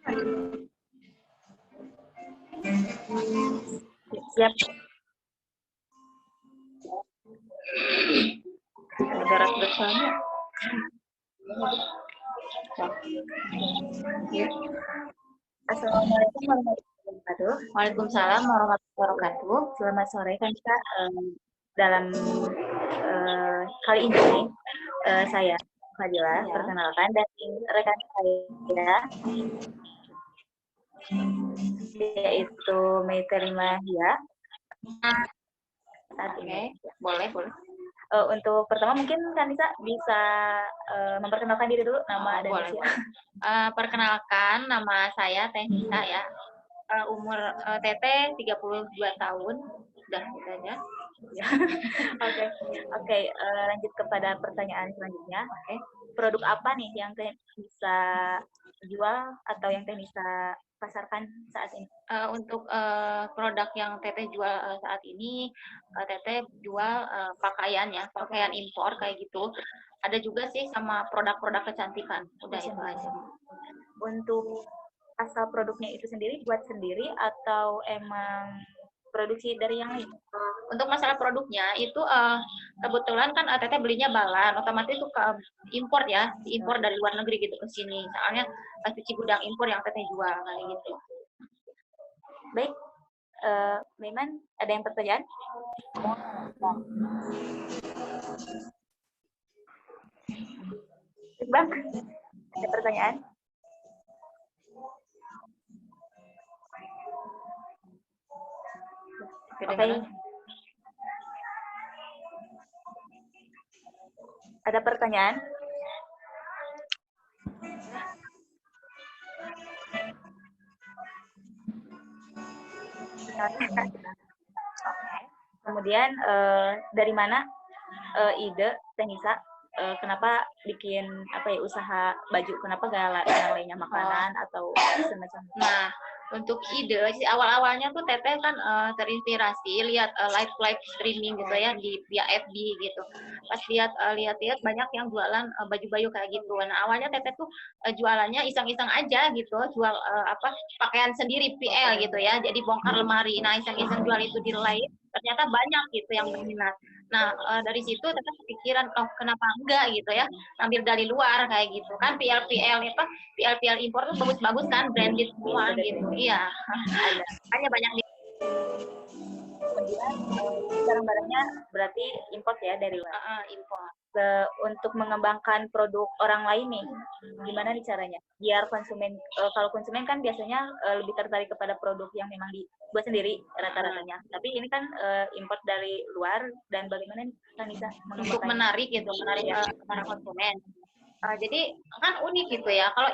Siap. Negara bersama. Assalamualaikum warahmatullahi wabarakatuh. Waalaikumsalam warahmatullahi wabarakatuh. Selamat sore kan Kak. Dalam kali ini saya Fadila perkenalkan dan rekan saya yaitu Meiterima Hia. Oke, boleh. Untuk pertama mungkin Kanisa bisa memperkenalkan diri dulu, nama dan boleh. usia. Perkenalkan, nama saya Teh Nisa ya. Umur Teteh 32 tahun. Udah gitu aja. Oke, lanjut kepada pertanyaan selanjutnya. Oke. Produk apa nih yang Teh bisa jual atau yang Teh bisa pasarkan saat ini? Untuk produk yang Teteh jual saat ini, Teteh jual pakaian ya, pakaian impor kayak gitu. Ada juga sih sama produk-produk kecantikan. Udah itu aja. Untuk asal produknya itu sendiri, buat sendiri atau emang produksi dari yang lain? Untuk masalah produknya itu kebetulan kan Teteh belinya balan, otomatis itu ke impor ya, impor dari luar negeri gitu ke sini. Soalnya cuci gudang impor yang Teteh jual kayak gitu. Baik, Maiman, ada yang pertanyaan? Bang, ada pertanyaan? Oke. Ada pertanyaan? Kemudian dari mana ide Teh Nisa kenapa bikin usaha baju? Kenapa gak yang lainnya makanan atau semacam? Nah, untuk ide sih awal-awalnya tuh Teteh kan terinspirasi lihat live streaming gitu ya di via FB gitu. Pas lihat banyak yang jualan baju-baju kayak gitu. Nah, awalnya Teteh tuh jualannya iseng-iseng aja gitu, jual pakaian sendiri PL gitu ya. Jadi bongkar lemari. Nah, iseng-iseng jual itu di live, ternyata banyak gitu yang berminat. Nah, dari situ Teteh kepikiran, oh kenapa enggak gitu ya, ambil dari luar kayak gitu kan, PL impor tuh bagus-bagus kan, branded semua gitu. Iya, hanya banyak di. Kemudian barang-barangnya berarti import ya dari luar. Impor. Untuk mengembangkan produk orang lain nih, gimana nih caranya? Biar konsumen, kalau konsumen kan biasanya lebih tertarik kepada produk yang memang dibuat sendiri rata-ratanya. Tapi ini kan import dari luar, dan bagaimana nih Kanisa untuk menarik para konsumen. Jadi kan unik gitu ya. Kalau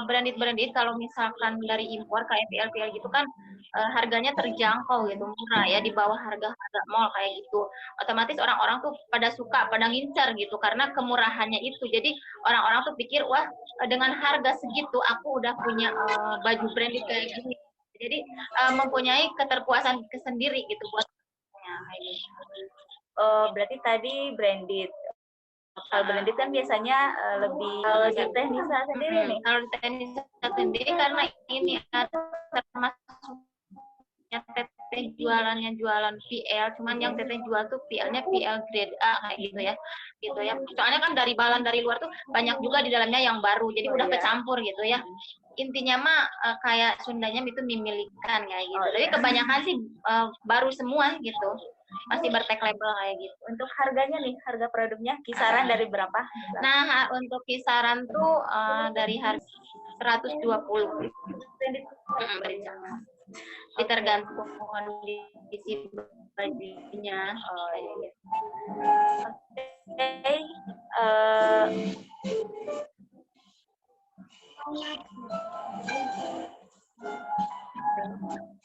branded kalau misalkan dari impor kayak PL gitu kan harganya terjangkau gitu, murah ya, di bawah harga mall kayak gitu. Otomatis orang-orang tuh pada suka, pada ngincar gitu karena kemurahannya itu. Jadi orang-orang tuh pikir, wah dengan harga segitu aku udah punya baju branded kayak gini. Jadi mempunyai keterpuasan sendiri gitu buatnya. Berarti tadi branded. Kalau branded kan biasanya lebih Teh Nisa sendiri nih. Kalau Teh Nisa sendiri karena ini termasuk yang Teteh jualannya jualan PL, cuman yang Teteh jual tuh PL-nya PL grade A kayak gitu ya. Soalnya kan dari balan dari luar tuh banyak juga di dalamnya yang baru, jadi udah kecampur gitu ya. Intinya mah kayak Sundanya itu memilikan kayak gitu. Jadi kebanyakan sih baru semua gitu. Masih bertag label kayak gitu. Untuk harganya nih, harga produknya kisaran dari berapa? Nah, untuk kisaran tuh dari harga 120. Tergantung kondisi bajunya.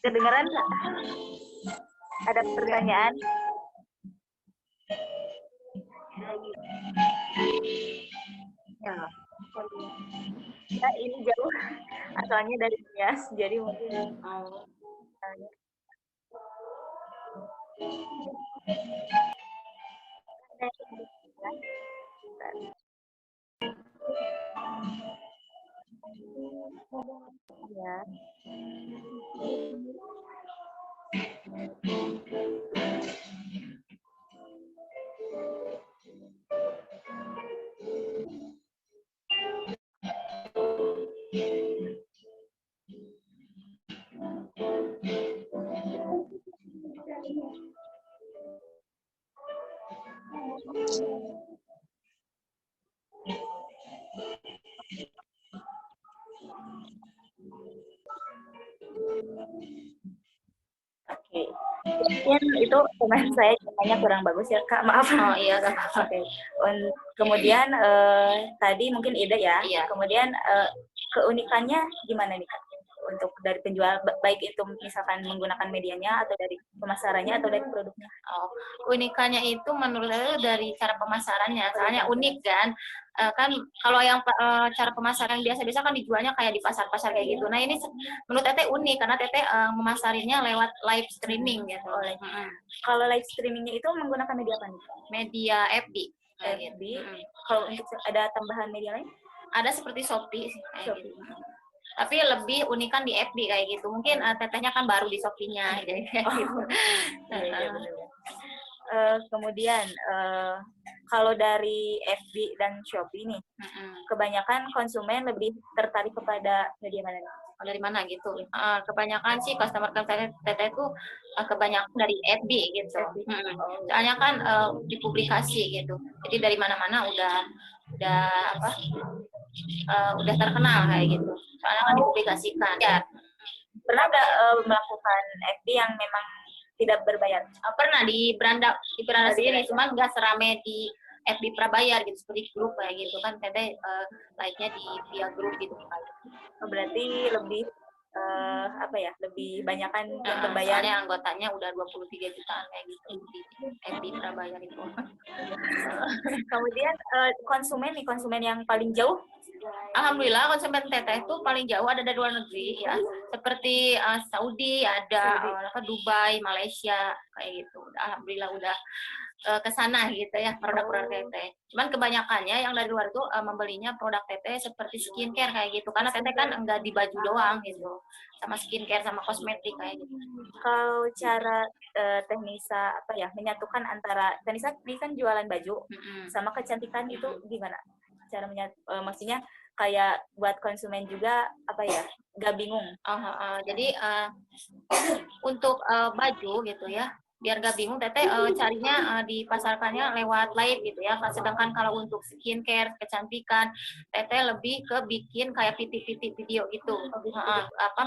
Kedengaran nggak? Ada pertanyaan? Ya, ini jauh. Asalnya dari Nias, jadi mungkin Ya. Oke. Mungkin itu teman saya caranya kurang bagus ya Kak, maaf. Oh iya, nggak apa-apa. Oke. Kemudian tadi mungkin ide ya. Iya. Kemudian keunikannya gimana nih Kak? Untuk dari penjual, baik itu misalkan menggunakan medianya atau dari pemasarannya atau dari produknya. Oh, keunikannya itu menurut saya dari cara pemasarannya, soalnya unik kan. Kan kalau yang cara pemasaran biasa-biasa kan dijualnya kayak di pasar-pasar kayak gitu. Nah ini menurut Teteh unik karena Teteh memasarinya lewat live streaming gitu. Oh, kalau live streamingnya itu menggunakan media apa nih? Media FB. FB. Kalau untuk ada tambahan media lain? Ada seperti Shopee kayak Shopee. gitu. Tapi lebih unikan di FB kayak gitu. Mungkin Tetehnya kan baru di Shopee-nya jadi kayak gitu. Iya, kemudian kalau dari FB dan Shopee nih, kebanyakan konsumen lebih tertarik kepada media mana nih? Dari mana gitu. Kebanyakan sih customer Teteh itu kebanyakan dari FB gitu. Soalnya kan dipublikasi gitu. Jadi dari mana-mana udah terkenal kayak gitu. Soalnya kan dipublikasikan. Ya. Pernah nggak melakukan FB yang memang tidak berbayar? Pernah di beranda sendiri, cuman nggak serame di FB prabayar gitu, seperti grup kayak gitu kan. Teteh like-nya di via grup gitu. Berarti lebih lebih banyakan yang berbayar. Soalnya anggotanya udah 23 jutaan kayak gitu di FB prabayar itu. Kemudian konsumen yang paling jauh? Alhamdulillah konsumen Teteh itu paling jauh ada dari luar negeri ya, seperti Saudi, ada Dubai, Malaysia kayak gitu. Alhamdulillah udah ke sana gitu ya produk-produk Teteh. Cuman kebanyakannya yang dari luar itu membelinya produk Teteh seperti skincare kayak gitu, karena Teteh kan enggak di baju doang gitu, sama skincare sama kosmetik kayak gitu. Kalau cara Teh Nisa menyatukan antara Teh Nisa ini kan jualan baju sama kecantikan itu gimana? Cara maksudnya kayak buat konsumen juga nggak bingung. Jadi untuk baju gitu ya, biar nggak bingung Teteh carinya dipasarkannya lewat live gitu ya. Sedangkan kalau untuk skincare, kecantikan, Teteh lebih ke bikin kayak PT video gitu.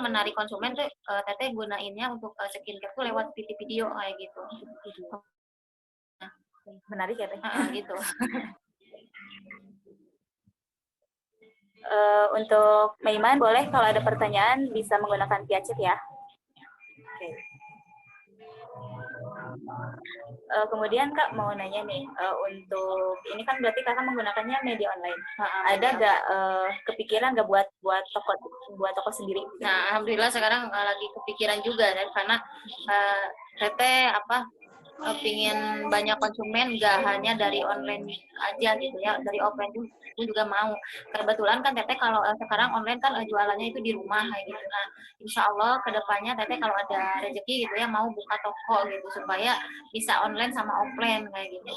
Menarik konsumen tuh Teteh gunainnya untuk skincare tuh lewat PT video kayak gitu. Menarik ya Teh. Gitu. Untuk Meiman boleh kalau ada pertanyaan bisa menggunakan via chat ya. Oke. Kemudian Kak mau nanya nih, untuk ini kan berarti Kakak menggunakannya media online. Ada nggak kepikiran nggak buat toko sendiri? Nah, alhamdulillah sekarang lagi kepikiran juga ya, karena Teteh pingin banyak konsumen, nggak hanya dari online aja gitu ya, dari offline juga mau. Kebetulan kan Teteh kalau sekarang online kan jualannya itu di rumah kayak gitu. Nah, insya Allah kedepannya Teteh kalau ada rezeki gitu ya mau buka toko gitu supaya bisa online sama offline kayak gitu.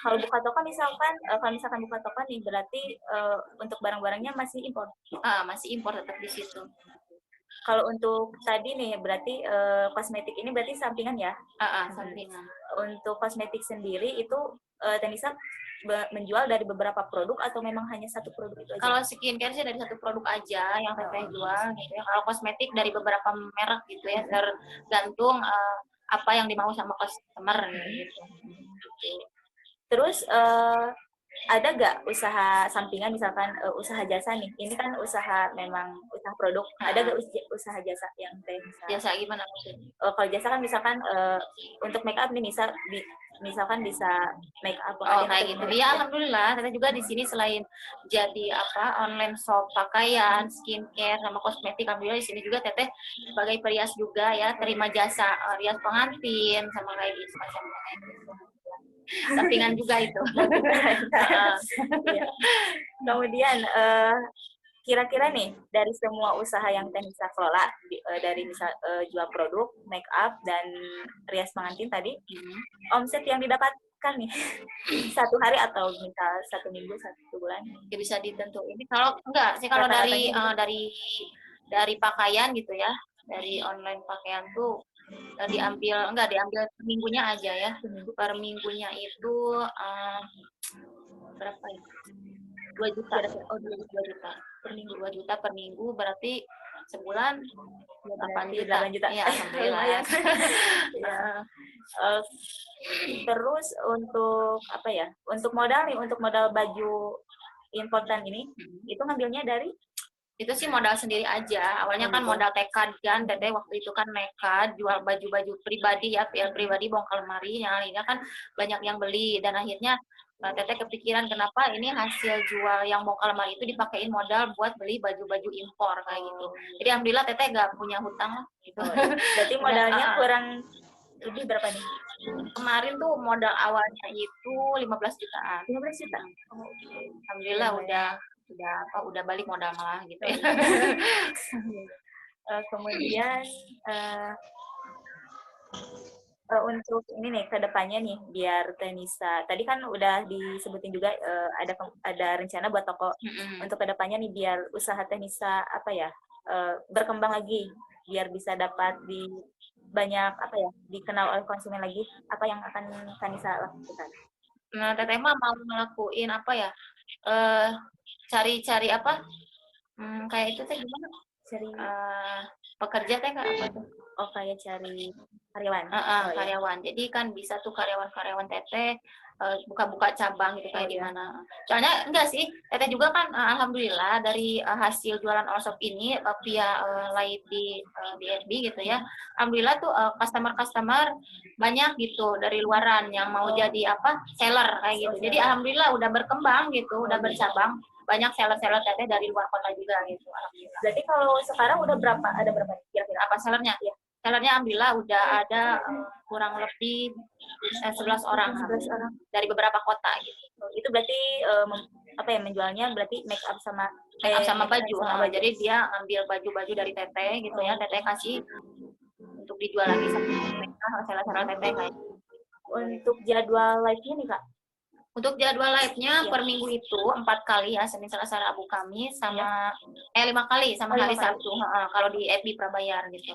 Kalau buka toko kalau misalkan buka toko nih berarti untuk barang-barangnya masih impor? Masih impor tetap di situ. Kalau untuk tadi nih berarti kosmetik ini berarti sampingan ya? Sampingan. Untuk kosmetik sendiri itu Teh Nisa menjual dari beberapa produk atau memang hanya satu produk itu aja? Kalau skincare sih dari satu produk aja yang Teteh jual gitu ya. Kalau kosmetik dari beberapa merek gitu ya, tergantung apa yang dimau sama customer gitu. Terus ada nggak usaha sampingan, misalkan usaha jasa nih? Ini kan memang usaha produk. Ada nggak usaha jasa yang Teh Nisa? Jasa gimana maksudnya? Kalau jasa kan misalkan untuk make up nih misalkan bisa make up. Kayak gitu. Ya alhamdulillah, kita juga di sini selain jadi online shop pakaian, skincare sama kosmetik, alhamdulillah di sini juga Teteh sebagai perias juga ya, terima jasa rias pengantin sama kayak gitu macam kayak gitu. Sampingan juga itu. Kemudian kira-kira nih dari semua usaha yang Teh Nisa kelola, dari misal jual produk, make up dan rias pengantin tadi, omset yang didapatkan nih satu hari atau misal 1 minggu, 1 bulan? Ya bisa ditentuin. Kalau enggak sih, kalau dari pakaian gitu ya, dari online pakaian tuh diambil per minggunya aja ya. Per minggunya itu berapa ya? 2 juta. Oh, 2 juta. Per minggu 2 juta per minggu, berarti sebulan 8 juta. Iya, alhamdulillah. Ya. Terus untuk apa ya? Untuk modal nih, untuk modal baju importan ini, itu ngambilnya dari? Itu sih modal sendiri aja. Awalnya kan modal tekad kan, Teteh waktu itu kan nekat jual baju-baju pribadi ya, pribadi bongkar lemari, yang akhirnya kan banyak yang beli, dan akhirnya Teteh kepikiran kenapa ini hasil jual yang bongkar lemari itu dipakein modal buat beli baju-baju impor kayak gitu. Jadi alhamdulillah Teteh nggak punya hutang lah gitu. Berarti modalnya kurang lebih berapa nih? Kemarin tuh modal awalnya itu 15 jutaan. 15 juta. Oh, alhamdulillah udah balik modal malah gitu ya. Kemudian untuk ini nih ke depannya nih, biar Teh Nisa tadi kan udah disebutin juga ada rencana buat toko. Untuk ke depannya nih biar usaha Teh Nisa apa ya berkembang lagi, biar bisa dapat banyak apa ya dikenal oleh konsumen lagi, apa yang akan Teh Nisa lakukan? Nah, Teteh mah mau ngelakuin apa ya? Cari-cari apa? Kayak itu Teh gimana? Cari pekerja Teh apa tuh? Oh, kayak cari karyawan. Karyawan. Ya. Jadi kan bisa tuh karyawan Teteh buka-buka cabang gitu kayak di mana. Soalnya enggak sih, Teteh juga kan alhamdulillah dari hasil jualan all shop ini via live di FB gitu ya. Alhamdulillah tuh customer banyak gitu dari luaran yang mau jadi seller kayak gitu. Jadi alhamdulillah udah berkembang gitu, udah bercabang. Banyak seller-seller Teteh dari luar kota juga gitu. Alhamdulillah. Berarti kalau sekarang ada berapa kira-kira apa sellernya? Ya. Sellernya alhamdulillah udah ada kurang lebih 11 orang dari beberapa kota gitu. Itu berarti menjualnya berarti make up sama baju. Jadi dia ambil baju-baju dari Teteh gitu ya, Teteh kasih untuk dijual lagi sama mereka seller-seller Teteh kayak. Untuk jadwal live-nya nih Kak? Untuk jadwal live-nya per minggu itu 4 kali ya, Senin, Selasa, Rabu, Kamis, sama 5 kali sama hari Sabtu. Kalau di FB prabayar gitu.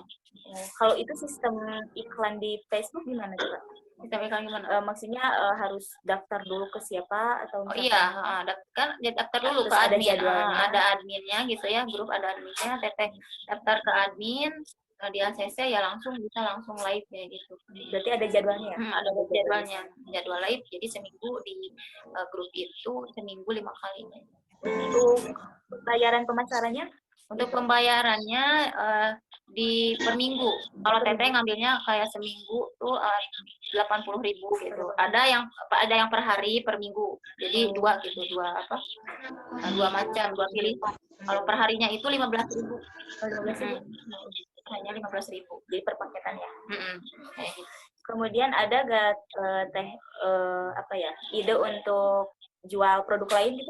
Kalau itu sistem iklan di Facebook gimana Kak? Sistem iklan gimana? Maksudnya harus daftar dulu ke siapa atau kan daftar dulu ke admin. Ada adminnya gitu ya, grup ada adminnya, Teteh daftar ke admin. Di ACC ya bisa langsung live ya gitu. Berarti ada jadwalnya ya? Ada jadwalnya, jadwal live. Jadi seminggu di grup itu seminggu 5 kali. Untuk bayaran pemasarannya? Untuk pembayarannya di per minggu. Kalau Teteh ngambilnya kayak seminggu tuh 80.000 gitu. Ada yang per hari per minggu. Jadi dua macam, dua pilihan. Kalau per harinya itu 15.000. 15.000. Hanya 15.000. Jadi per paketan ya. Kemudian ada gak Teh ide untuk jual produk lain gitu?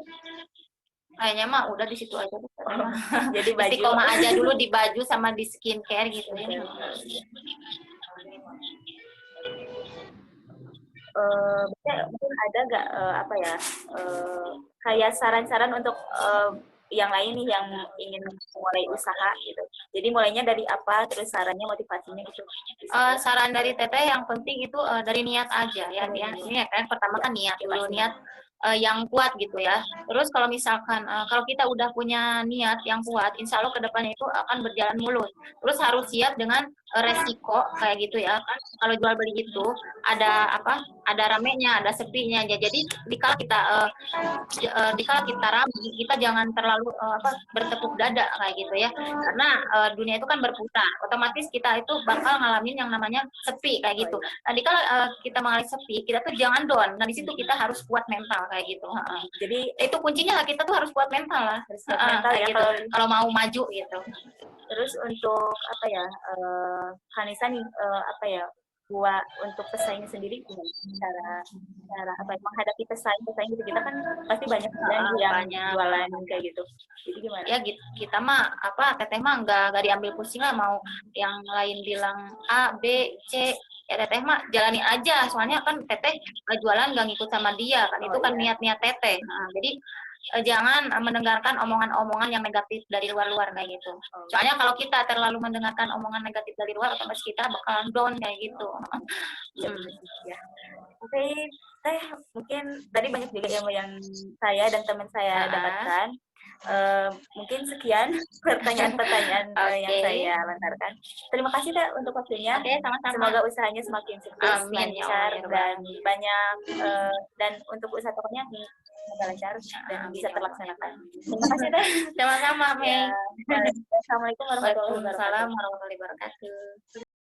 Kayaknya mah udah di situ aja. Jadi baju. Istiqomah aja dulu di baju sama di skincare gitu ya. Mungkin ada gak kayak saran-saran untuk yang lain nih yang ingin mulai usaha gitu. Jadi mulainya dari apa, terus sarannya, motivasinya gitu. Saran dari Teteh yang penting itu dari niat aja ya. Niat kan pertama kan niat dulu, niat yang kuat gitu ya. Terus kalau misalkan kalau kita udah punya niat yang kuat, insya Allah kedepannya itu akan berjalan mulus. Terus harus siap dengan resiko kayak gitu ya. Kan kalau jual beli itu ada ramenya, ada sepinya. Jadi dikala kita ramai, kita jangan terlalu bertepuk dada kayak gitu ya. Karena dunia itu kan berputar. Otomatis kita itu bakal ngalamin yang namanya sepi kayak gitu. Nah, dikala kita mengalami sepi, kita tuh jangan down. Nah, di situ kita harus kuat mental kayak gitu. Jadi itu kuncinya lah, kita tuh harus kuat mental lah. Kayak gitu. Kalau mau maju gitu. Terus untuk Kanisa nih buat untuk pesaingnya sendiri cara cara apa menghadapi pesaing gitu kita kan pasti banyak yang banyak. jualan kayak gitu. Jadi gimana? Ya gitu, kita mah teteh mah nggak diambil pusing lah, mau yang lain bilang A B C, ya teteh mah jalani aja, soalnya kan teteh jualan nggak ngikut sama dia kan, itu kan niat-niat teteh. Nah, jadi jangan mendengarkan omongan-omongan yang negatif dari luar-luar kayak gitu. Soalnya kalau kita terlalu mendengarkan omongan negatif dari luar, otomatis kita bakal down kayak gitu. Ya. Oke, teh mungkin tadi banyak juga ilmu yang saya dan teman saya dapatkan. Mungkin sekian pertanyaan-pertanyaan yang saya lontarkan. Terima kasih teh untuk waktunya. Sama-sama. Semoga usahanya semakin sukses, lancar dan banyak dan untuk usaha tokonya semoga lancar dan bisa terlaksanakan. Terima kasih teh. Sama-sama, Mei. Assalamualaikum warahmatullahi wabarakatuh. Waalaikumsalam warahmatullahi wabarakatuh.